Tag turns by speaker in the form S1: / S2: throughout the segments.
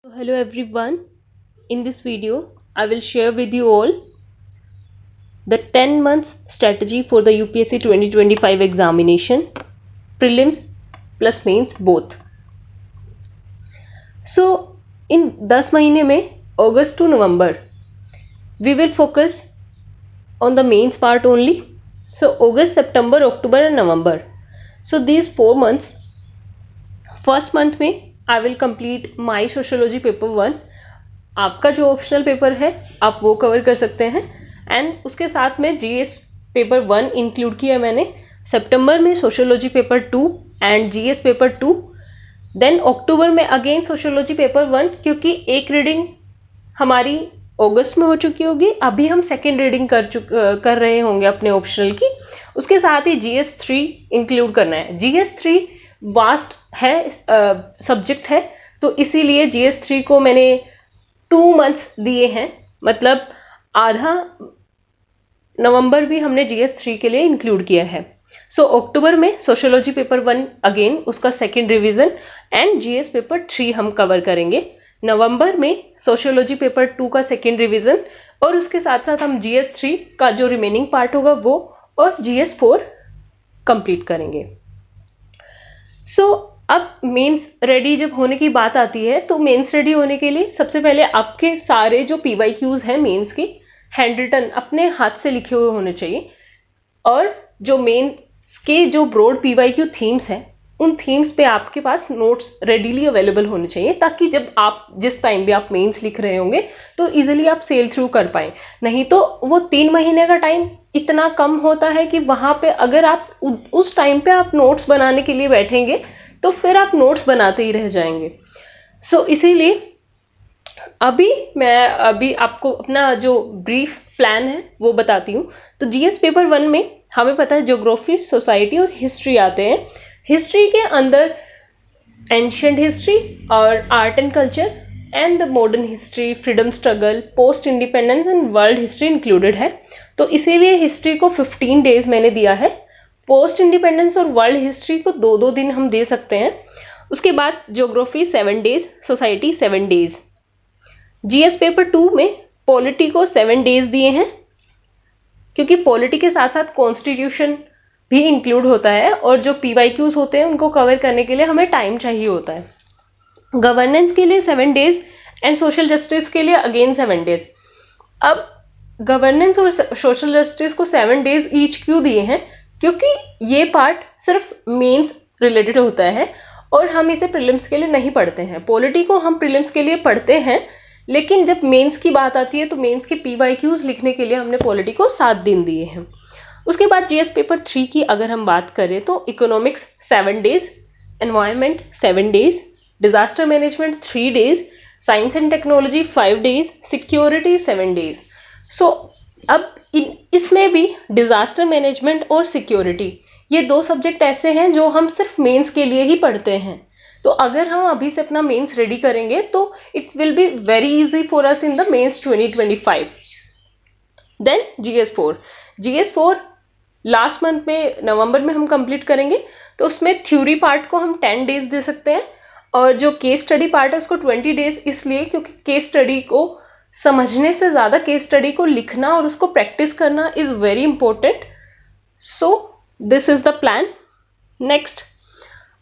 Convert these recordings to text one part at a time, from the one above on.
S1: So hello everyone. In this video, I will share with you all the 10 months strategy for the UPSC 2025 examination, prelims plus mains both. So in 10 महीने में August to November, we will focus on the mains part only. So August, September, October and November. So these 4 months, first month में I will complete my sociology paper 1. आपका जो optional paper है आप वो cover कर सकते हैं and उसके साथ में जीएस पेपर 1 इंक्लूड किया मैंने. सितंबर में sociology paper 2 and GS paper 2. Then अक्टूबर में अगेन सोशियोलॉजी पेपर 1 क्योंकि एक रीडिंग हमारी अगस्त में हो चुकी होगी. अभी हम सेकेंड रीडिंग कर रहे होंगे अपने ऑप्शनल की. उसके साथ ही जीएस 3 इंक्लूड करना है. जीएस 3 वास्ट है सब्जेक्ट है तो इसीलिए जीएस 3 को मैंने 2 मंथ्स दिए हैं, मतलब आधा नवंबर भी हमने जीएस 3 के लिए इंक्लूड किया है. सो अक्टूबर में सोशियोलॉजी पेपर 1 अगेन उसका second revision and GS paper 3 हम कवर करेंगे. नवंबर में सोशियोलॉजी पेपर 2 का सेकेंड रिवीजन और उसके साथ साथ हम जीएस 3 का जो रिमेनिंग पार्ट होगा वो और जीएस 4 कंप्लीट करेंगे. सो अब मेंस रेडी जब होने की बात आती है तो मेंस रेडी होने के लिए सबसे पहले आपके सारे जो पीवाईक्यूज हैं मेंस के हैंड रिटन अपने हाथ से लिखे हुए होने चाहिए और जो मेंस के जो ब्रॉड पीवाईक्यू थीम्स हैं उन थीम्स पे आपके पास नोट्स रेडीली अवेलेबल होने चाहिए ताकि जब आप जिस टाइम भी आप मेंस लिख रहे होंगे तो इजीली आप सेल थ्रू कर पाएँ. नहीं तो वो 3 महीने का टाइम इतना कम होता है कि वहाँ पे अगर आप उस टाइम पे आप नोट्स बनाने के लिए बैठेंगे तो फिर आप नोट्स बनाते ही रह जाएंगे. सो इसीलिए मैं आपको अपना जो ब्रीफ प्लान है वो बताती हूँ. तो जीएस पेपर 1 में हमें पता है ज्योग्राफी, सोसाइटी और हिस्ट्री आते हैं. हिस्ट्री के अंदर एंशियंट हिस्ट्री और art and culture and the modern history, freedom struggle, post independence and world history included है. तो इसीलिए हिस्ट्री को 15 डेज मैंने दिया है. पोस्ट इंडिपेंडेंस और वर्ल्ड हिस्ट्री को 2-2 दिन हम दे सकते हैं. उसके बाद geography 7 days, society 7 days. GS paper 2 में पॉलिटी को 7 डेज दिए हैं क्योंकि पॉलिटी के साथ साथ कॉन्स्टिट्यूशन भी इंक्लूड होता है और जो पीवाईक्यूज होते हैं उनको कवर करने के लिए हमें टाइम चाहिए होता है. गवर्नेंस के लिए 7 डेज एंड सोशल जस्टिस के लिए अगेन 7 डेज. अब गवर्नेंस और सोशल जस्टिस को 7 डेज ईच क्यों दिए हैं? क्योंकि ये पार्ट सिर्फ मेंस रिलेटेड होता है और हम इसे प्रीलिम्स के लिए नहीं पढ़ते हैं. पॉलिटी को हम प्रीलिम्स के लिए पढ़ते हैं लेकिन जब मेंस की बात आती है तो मेंस के पीवाईक्यूज लिखने के लिए हमने पॉलिटी को 7 दिन दिए हैं. उसके बाद जीएस पेपर 3 की अगर हम बात करें तो economics 7 days, environment 7 days, disaster management 3 days, science and technology 5 days, security 7 days. So अब इसमें भी डिजास्टर मैनेजमेंट और सिक्योरिटी ये 2 सब्जेक्ट ऐसे हैं जो हम सिर्फ मेंस के लिए ही पढ़ते हैं. तो अगर हम अभी से अपना मेंस रेडी करेंगे तो it will be very easy for us in the mains 2025. Then GS 4 last month में नवंबर में हम कंप्लीट करेंगे. तो उसमें थ्योरी पार्ट को हम 10 डेज दे सकते हैं और जो केस स्टडी पार्ट है उसको 20 डेज, इसलिए क्योंकि केस स्टडी को समझने से ज़्यादा केस स्टडी को लिखना और उसको प्रैक्टिस करना is very important. So this is the plan. Next,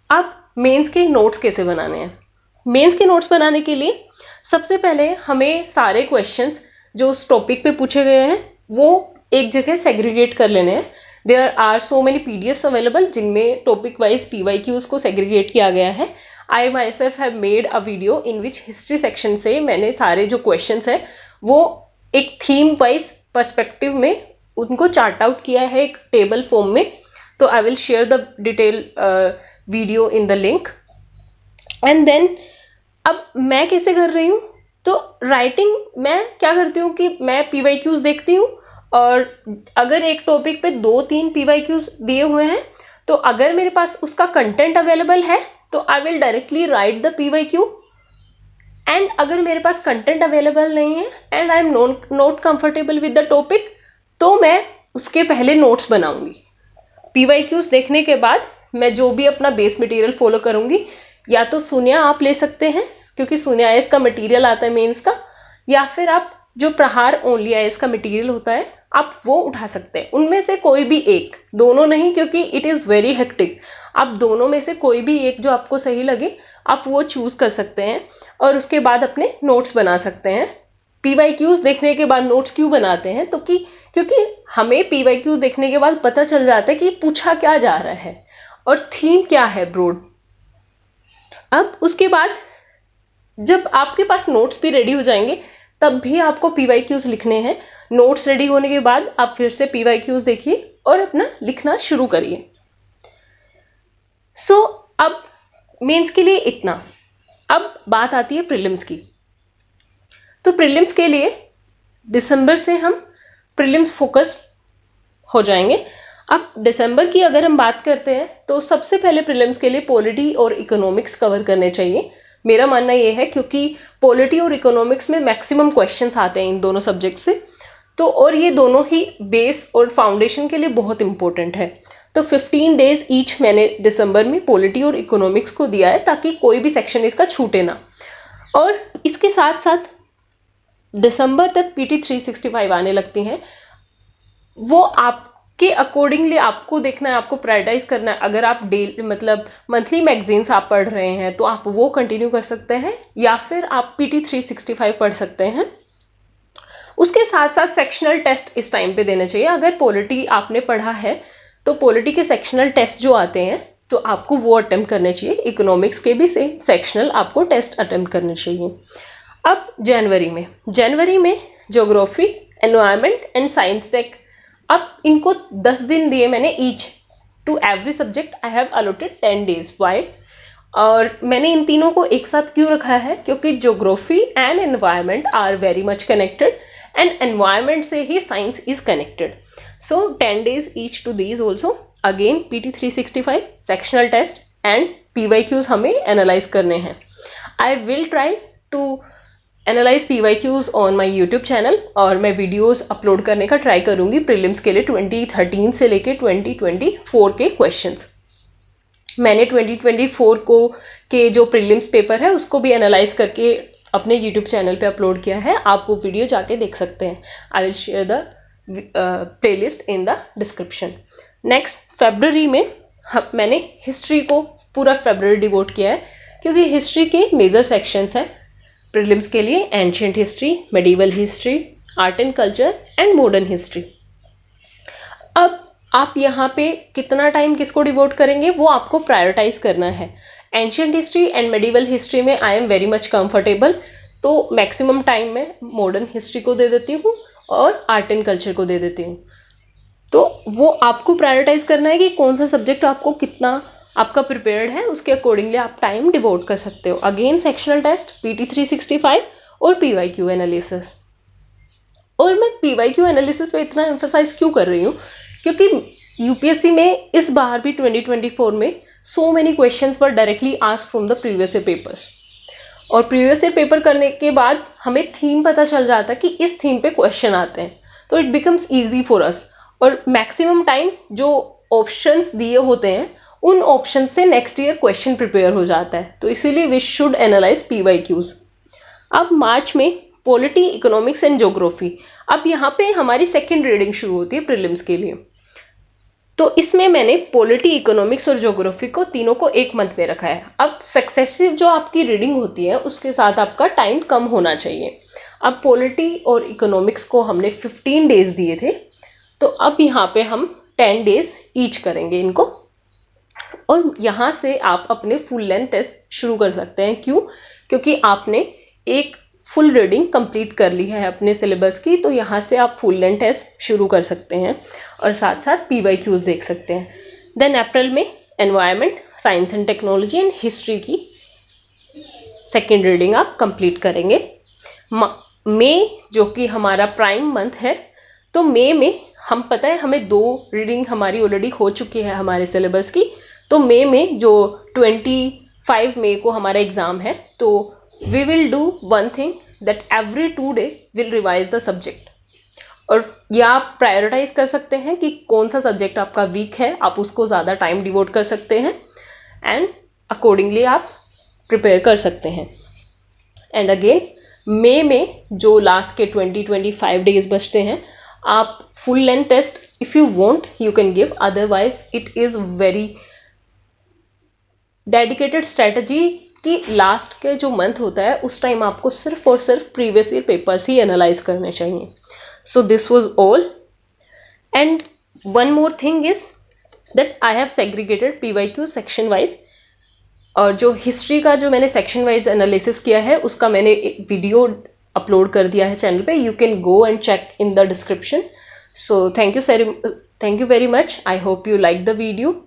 S1: अब मेंस के नोट्स कैसे बनाने हैं? मेंस के नोट्स बनाने के लिए सबसे पहले हमें सारे क्वेश्चंस जो उस टॉपिक पे पूछे गए हैं वो एक जगह सेग्रीगेट कर लेने हैं. There are so many PDFs available जिनमें टॉपिक वाइज पीवाईक्यूज को सेग्रीगेट किया गया है. I myself have made a video in which history section से मैंने सारे जो क्वेश्चंस है वो एक थीम वाइज पर्सपेक्टिव में उनको चार्ट आउट किया है एक टेबल फॉर्म में. तो I will share the detail video in the link. And then अब मैं कैसे कर रही हूँ? तो राइटिंग मैं क्या करती हूँ कि मैं पीवाईक्यूज देखती हूँ और अगर एक टॉपिक पे 2-3 पीवाईक्यूज दिए हुए हैं तो अगर मेरे पास उसका कंटेंट अवेलेबल है तो I will directly right the PYQ. And अगर मेरे पास कंटेंट अवेलेबल नहीं है and I am not comfortable with the topic तो मैं उसके पहले नोट्स बनाऊंगी. पीवाईक्यूज देखने के बाद मैं जो भी अपना बेस मटेरियल फॉलो करूंगी या तो शून्य आप ले सकते हैं क्योंकि शून्य आईएएस का मटेरियल आता है मेंस का, या फिर आप जो प्रहार ओनली आईएएस का मटेरियल होता है आप वो उठा सकते हैं। उनमें से कोई भी एक, दोनों नहीं क्योंकि इट इज़ वेरी हेक्टिक। आप दोनों में से कोई भी एक जो आपको सही लगे आप वो चूज कर सकते हैं और उसके बाद अपने नोट्स बना सकते हैं। पीवाईक्यूज देखने के बाद नोट्स क्यों बनाते हैं, तो क्योंकि हमें पीवाईक्यू देखने के बाद पता चल जाता है कि पूछा क्या जा रहा है और थीम क्या है ब्रॉड। अब उसके बाद जब आपके पास नोट्स भी रेडी हो जाएंगे तब भी आपको पीवाईक्यूज लिखने हैं। नोट्स रेडी होने के बाद आप फिर से पीवाईक्यूज देखिए और अपना लिखना शुरू करिए। सो अब मेंस के लिए इतना। अब बात आती है प्रीलिम्स की। तो प्रीलिम्स के लिए दिसंबर से हम प्रीलिम्स फोकस हो जाएंगे। अब दिसंबर की अगर हम बात करते हैं तो सबसे पहले प्रीलिम्स के लिए पॉलिटी और इकोनॉमिक्स कवर करने चाहिए। मेरा मानना यह है क्योंकि पॉलिटी और इकोनॉमिक्स में मैक्सिमम क्वेश्चंस आते हैं इन दोनों सब्जेक्ट से, तो और ये दोनों ही बेस और फाउंडेशन के लिए बहुत इंपॉर्टेंट है। तो 15 डेज ईच मैंने दिसंबर में पॉलिटी और इकोनॉमिक्स को दिया है ताकि कोई भी सेक्शन इसका छूटे ना। और इसके साथ साथ दिसंबर तक पीटी 365 आने लगती हैं, वो आपके अकॉर्डिंगली आपको देखना है, आपको प्रायोरिटाइज करना है। अगर आप डेली मतलब मंथली मैगजीन्स आप पढ़ रहे हैं तो आप वो कंटिन्यू कर सकते हैं या फिर आप पीटी 365 पढ़ सकते हैं। उसके साथ साथ सेक्शनल टेस्ट इस टाइम पे देने चाहिए। अगर पॉलिटी आपने पढ़ा है तो पॉलिटी के सेक्शनल टेस्ट जो आते हैं तो आपको वो अटेम्प्ट करने चाहिए। इकोनॉमिक्स के भी सेम सेक्शनल आपको टेस्ट अटेम्प्ट करने चाहिए। अब जनवरी में geography, environment and science tech, अब इनको 10 दिन दिए मैंने each. To every subject I have allotted 10 days. Why? और मैंने इन तीनों को एक साथ क्यों रखा है, क्योंकि geography and environment are very much connected and environment से ही science is connected. So 10 days each to these also. Again PT 365 sectional test and PYQs हमें analyze करने हैं। I will try to analyze PYQs on my YouTube channel और मैं videos upload करने का try करूँगी prelims के लिए 2013 से लेके 2024 के questions। मैंने 2024 को के जो prelims paper है उसको भी analyze करके अपने YouTube channel पे upload किया है। आप वो video जाके देख सकते हैं। I will share the playlist in the description. Next फरवरी में मैंने हिस्ट्री को पूरा फरवरी डिवोट किया है क्योंकि हिस्ट्री के मेजर सेक्शंस हैं प्रीलिम्स के लिए, ancient history, medieval history, art and culture and modern history. अब आप यहाँ पे कितना टाइम किसको डिवोट करेंगे वो आपको प्रायोरिटाइज करना है। Ancient history and medieval history में I am very much comfortable, तो मैक्सिमम टाइम मैं मॉडर्न हिस्ट्री को दे देती हूँ और आर्ट एंड कल्चर को दे देती हूँ। तो वो आपको प्रायोरिटाइज करना है कि कौन सा सब्जेक्ट आपको कितना आपका प्रिपेयर्ड है, उसके अकॉर्डिंगली आप टाइम डिवोट कर सकते हो। अगेन सेक्शनल टेस्ट, पीटी 365 और पीवाईक्यू एनालिसिस। और मैं पीवाईक्यू एनालिसिस पे इतना एम्फसाइज क्यों कर रही हूँ, क्योंकि यूपीएससी में इस बार भी 2024 में so many questions were directly asked from the previous year papers. और प्रीवियस ईयर पेपर करने के बाद हमें थीम पता चल जाता है कि इस थीम पे क्वेश्चन आते हैं, तो इट बिकम्स इजी फॉर अस। और मैक्सिमम टाइम जो ऑप्शंस दिए होते हैं उन ऑप्शन से नेक्स्ट ईयर क्वेश्चन प्रिपेयर हो जाता है, तो इसीलिए वी शुड एनालाइज पीवाईक्यूज। अब मार्च में पॉलिटी, इकोनॉमिक्स एंड ज्योग्राफी। अब यहाँ पे हमारी सेकेंड रीडिंग शुरू होती है प्रीलिम्स के लिए, तो इसमें मैंने पॉलिटी, इकोनॉमिक्स और ज्योग्राफी को तीनों को एक मंथ में रखा है। अब सक्सेसिव जो आपकी रीडिंग होती है उसके साथ आपका टाइम कम होना चाहिए। अब पॉलिटी और इकोनॉमिक्स को हमने 15 डेज दिए थे, तो अब यहाँ पे हम 10 डेज ईच करेंगे इनको, और यहाँ से आप अपने फुल लेंथ टेस्ट शुरू कर सकते हैं। क्यों? क्योंकि आपने एक फुल रीडिंग कंप्लीट कर ली है अपने सिलेबस की, तो यहाँ से आप फुल लेंथ टेस्ट शुरू कर सकते हैं और साथ साथ पीवाईक्यूज देख सकते हैं। देन अप्रैल में environment, science and technology and history की सेकेंड रीडिंग आप कंप्लीट करेंगे। मई जो कि हमारा प्राइम मंथ है, तो मई में हम पता है हमें 2 रीडिंग हमारी ऑलरेडी हो चुकी है हमारे सिलेबस की, तो मई में जो 25 मई को हमारा एग्जाम है, तो we will do one thing that every 2 day will revise the subject। और या आप प्रायोरिटाइज कर सकते हैं कि कौन सा सब्जेक्ट आपका वीक है, आप उसको ज़्यादा टाइम डिवोट कर सकते हैं एंड अकॉर्डिंगली आप प्रिपेयर कर सकते हैं। एंड अगेन मई में जो लास्ट के 20-25 डेज बचते हैं, आप full length test if you want you can give, otherwise it is very dedicated strategy कि लास्ट के जो मंथ होता है उस टाइम आपको सिर्फ और सिर्फ प्रीवियस ईयर पेपर्स ही एनालाइज करने चाहिए। So this was all. And one more thing is that I have segregated PYQ section wise, और जो हिस्ट्री का जो मैंने सेक्शन वाइज एनालिसिस किया है उसका मैंने एक वीडियो अपलोड कर दिया है चैनल पे, you can go and check in the description. So thank you very much, I hope you like the video.